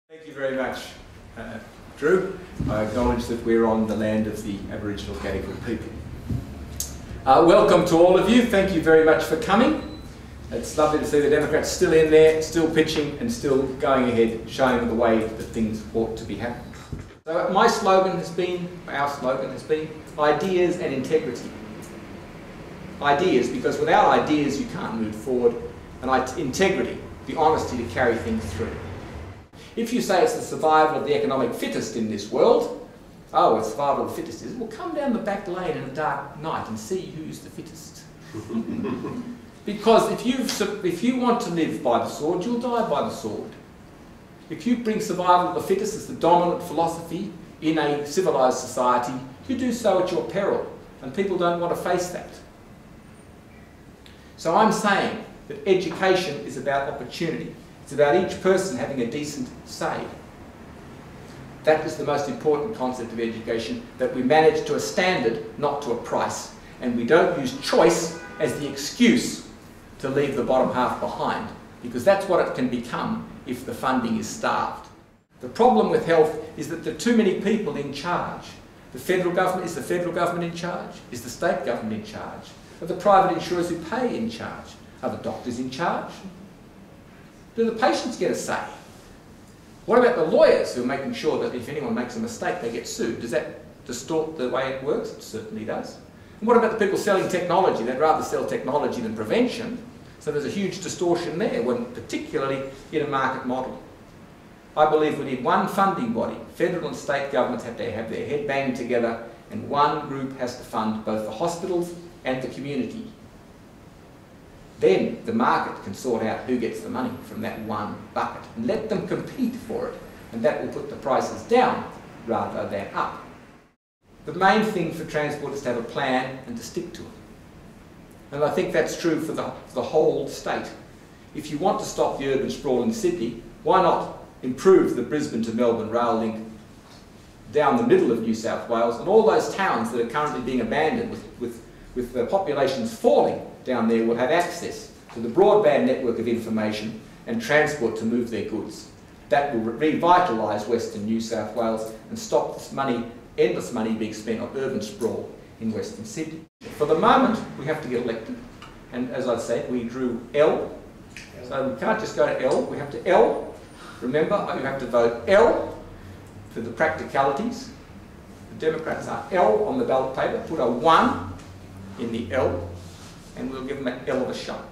Thank you very much, Drew. I acknowledge that we're on the land of the Aboriginal Gadigal people. Welcome to all of you. Thank you very much for coming. It's lovely to see the Democrats still in there, still pitching and still going ahead, showing the way that things ought to be happening. So my slogan has been, our slogan has been, ideas and integrity. Ideas, because without ideas you can't move forward, and integrity, the honesty to carry things through. If you say it's the survival of the economic fittest in this world, oh, it's survival of the fittest, is it? Well, come down the back lane in a dark night and see who's the fittest. Because if you want to live by the sword, you'll die by the sword. If you bring survival of the fittest as the dominant philosophy in a civilised society, you do so at your peril, and people don't want to face that. So I'm saying that education is about opportunity. It's about each person having a decent say. That is the most important concept of education, that we manage to a standard, not to a price. And we don't use choice as the excuse to leave the bottom half behind, because that's what it can become if the funding is starved. The problem with health is that there are too many people in charge. The federal government, is the federal government in charge? Is the state government in charge? Are the private insurers who pay in charge? Are the doctors in charge? Do the patients get a say? What about the lawyers who are making sure that if anyone makes a mistake they get sued? Does that distort the way it works? It certainly does. And what about the people selling technology? They'd rather sell technology than prevention. So there's a huge distortion there, particularly in a market model. I believe we need one funding body. Federal and state governments have to have their head banged together, and one group has to fund both the hospitals and the community. Then the market can sort out who gets the money from that one bucket and let them compete for it, and that will put the prices down rather than up. The main thing for transport is to have a plan and to stick to it. And I think that's true for the whole state. If you want to stop the urban sprawl in Sydney, why not improve the Brisbane to Melbourne rail link down the middle of New South Wales, and all those towns that are currently being abandoned with the populations falling down there will have access to the broadband network of information and transport to move their goods. That will revitalise Western New South Wales and stop this money, endless money being spent on urban sprawl in Western Sydney. For the moment, we have to get elected. And as I said, we drew L. So we can't just go to L, we have to L. Remember, you have to vote L for the practicalities. The Democrats are L on the ballot paper. Put a 1 in the L, and we'll give them that L of a shot.